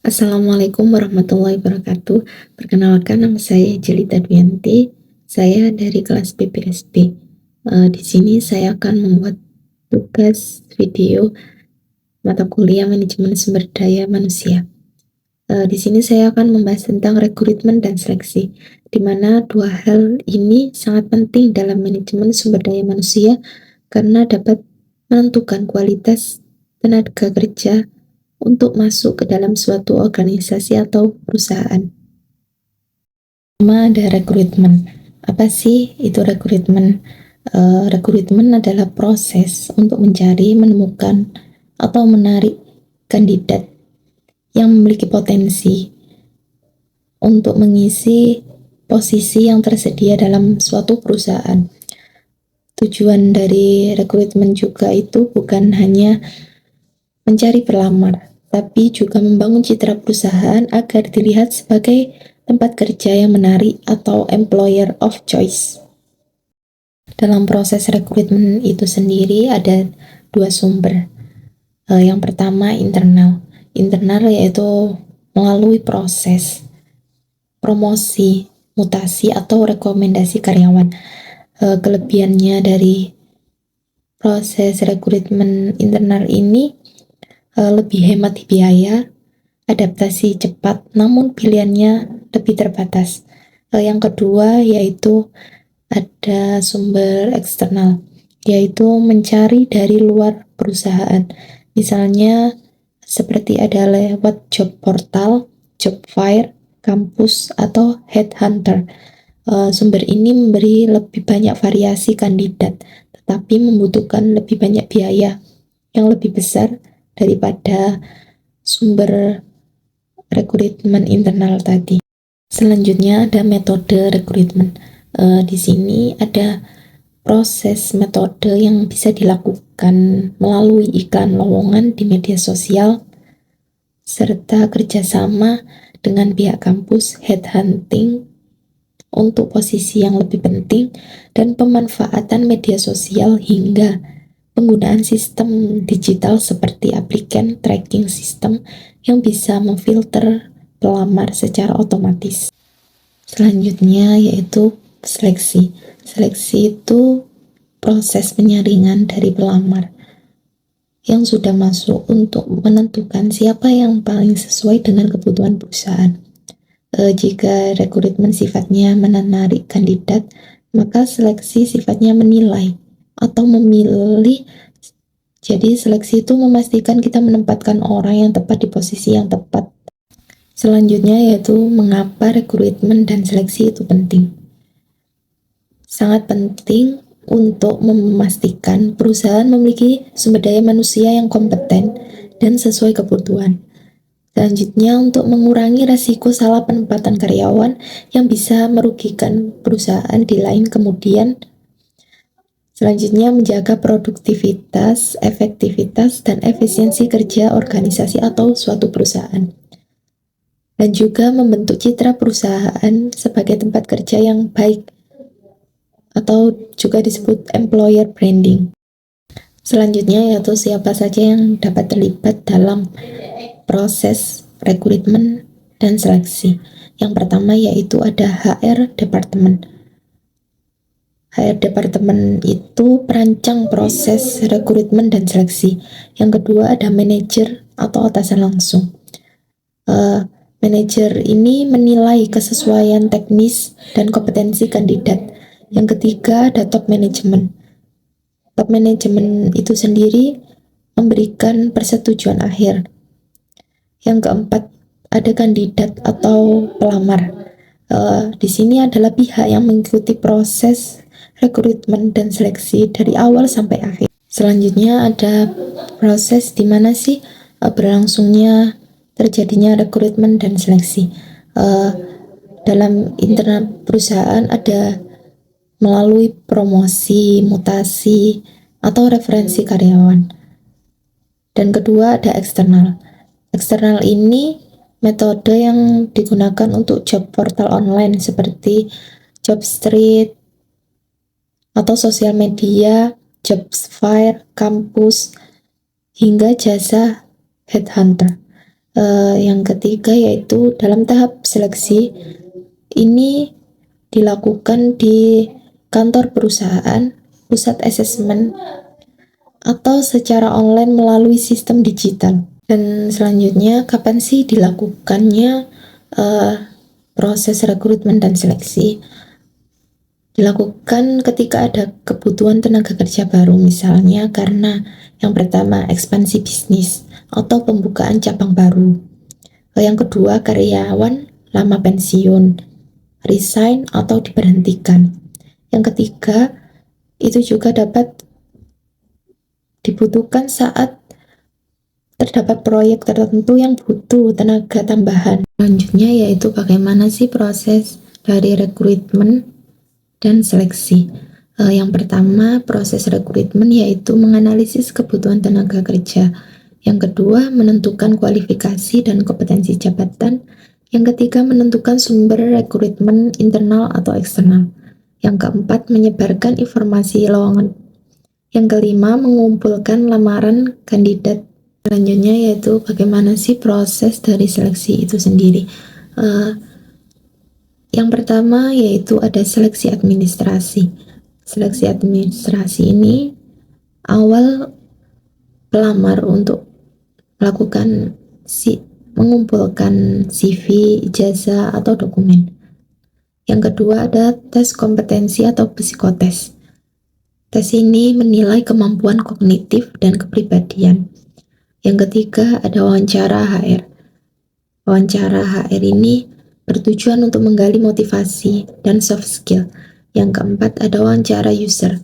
Assalamualaikum warahmatullahi wabarakatuh. Perkenalkan, nama saya Jelita Dwianti. Saya dari kelas BPSB. Di sini saya akan membuat tugas video mata kuliah manajemen sumber daya manusia. Di sini saya akan membahas tentang rekrutmen dan seleksi, di mana dua hal ini sangat penting dalam manajemen sumber daya manusia karena dapat menentukan kualitas tenaga kerja untuk masuk ke dalam suatu organisasi atau perusahaan. Pertama ada rekrutmen. Apa sih itu rekrutmen? Rekrutmen adalah proses untuk mencari, menemukan, atau menarik kandidat yang memiliki potensi untuk mengisi posisi yang tersedia dalam suatu perusahaan. Tujuan dari rekrutmen juga itu bukan hanya mencari pelamar, tapi juga membangun citra perusahaan agar dilihat sebagai tempat kerja yang menarik atau employer of choice. Dalam proses rekrutmen itu sendiri ada dua sumber. Yang pertama internal. Internal yaitu melalui proses promosi, mutasi atau rekomendasi karyawan. Kelebihannya dari proses rekrutmen internal ini lebih hemat biaya, adaptasi cepat, namun pilihannya lebih terbatas. Yang kedua yaitu ada sumber eksternal, yaitu mencari dari luar perusahaan. Misalnya seperti ada lewat job portal, job fair, kampus, atau headhunter. Sumber ini memberi lebih banyak variasi kandidat, tetapi membutuhkan lebih banyak biaya yang lebih besar daripada sumber rekrutmen internal tadi. Selanjutnya ada metode rekrutmen. Di sini ada proses metode yang bisa dilakukan melalui iklan lowongan di media sosial serta kerjasama dengan pihak kampus, headhunting untuk posisi yang lebih penting, dan pemanfaatan media sosial hingga penggunaan sistem digital seperti applicant tracking system yang bisa memfilter pelamar secara otomatis. Selanjutnya yaitu seleksi. Seleksi itu proses penyaringan dari pelamar yang sudah masuk untuk menentukan siapa yang paling sesuai dengan kebutuhan perusahaan. Jika rekrutmen sifatnya menarik kandidat, maka seleksi sifatnya menilai atau memilih. Jadi seleksi itu memastikan kita menempatkan orang yang tepat di posisi yang tepat. Selanjutnya yaitu mengapa rekrutmen dan seleksi itu penting. Sangat penting untuk memastikan perusahaan memiliki sumber daya manusia yang kompeten dan sesuai kebutuhan. Selanjutnya, untuk mengurangi risiko salah penempatan karyawan yang bisa merugikan perusahaan di lain kemudian. Selanjutnya, menjaga produktivitas, efektivitas, dan efisiensi kerja organisasi atau suatu perusahaan. Dan juga membentuk citra perusahaan sebagai tempat kerja yang baik atau juga disebut employer branding. Selanjutnya yaitu siapa saja yang dapat terlibat dalam proses rekrutmen dan seleksi. Yang pertama yaitu ada HR Department. HR Department itu perancang proses rekrutmen dan seleksi. Yang kedua ada manajer atau atasan langsung. Manajer ini menilai kesesuaian teknis dan kompetensi kandidat. Yang ketiga ada top management. Top management itu sendiri memberikan persetujuan akhir. Yang keempat ada kandidat atau pelamar. Di sini adalah pihak yang mengikuti proses rekrutmen dan seleksi dari awal sampai akhir. Selanjutnya ada proses di mana sih berlangsungnya terjadinya rekrutmen dan seleksi. Dalam internal perusahaan ada melalui promosi, mutasi, atau referensi karyawan. Dan kedua ada eksternal. Eksternal ini metode yang digunakan untuk job portal online seperti Jobstreet atau sosial media, job fair, kampus, hingga jasa headhunter. Yang ketiga yaitu dalam tahap seleksi ini dilakukan di kantor perusahaan, pusat asesmen, atau secara online melalui sistem digital. Dan selanjutnya, kapan sih dilakukannya proses rekrutmen dan seleksi? Dilakukan ketika ada kebutuhan tenaga kerja baru, misalnya karena yang pertama ekspansi bisnis atau pembukaan cabang baru. Yang kedua, karyawan lama pensiun, resign atau diberhentikan. Yang ketiga, itu juga dapat dibutuhkan saat terdapat proyek tertentu yang butuh tenaga tambahan. Selanjutnya yaitu bagaimana sih proses dari rekrutmen dan seleksi. Yang pertama, proses rekrutmen yaitu menganalisis kebutuhan tenaga kerja. Yang kedua, menentukan kualifikasi dan kompetensi jabatan. Yang ketiga, menentukan sumber rekrutmen internal atau eksternal. Yang keempat, menyebarkan informasi lowongan. Yang kelima, mengumpulkan lamaran kandidat. Selanjutnya yaitu bagaimana sih proses dari seleksi itu sendiri. Yang pertama yaitu ada seleksi administrasi. Seleksi administrasi ini awal pelamar untuk melakukan mengumpulkan CV, ijazah, atau dokumen. Yang kedua ada tes kompetensi atau psikotes. Tes ini menilai kemampuan kognitif dan kepribadian. Yang ketiga ada wawancara HR. Wawancara HR ini bertujuan untuk menggali motivasi dan soft skill. Yang keempat ada wawancara user.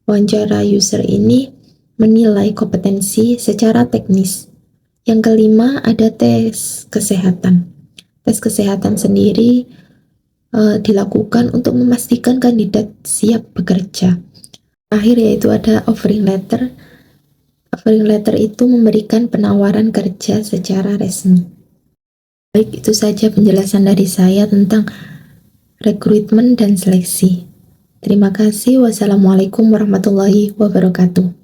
Wawancara user ini menilai kompetensi secara teknis. Yang kelima ada tes kesehatan. Tes kesehatan sendiri dilakukan untuk memastikan kandidat siap bekerja. Terakhir yaitu ada offering letter. Offering letter itu memberikan penawaran kerja secara resmi. Baik, itu saja penjelasan dari saya tentang rekrutmen dan seleksi. Terima kasih. Wassalamualaikum warahmatullahi wabarakatuh.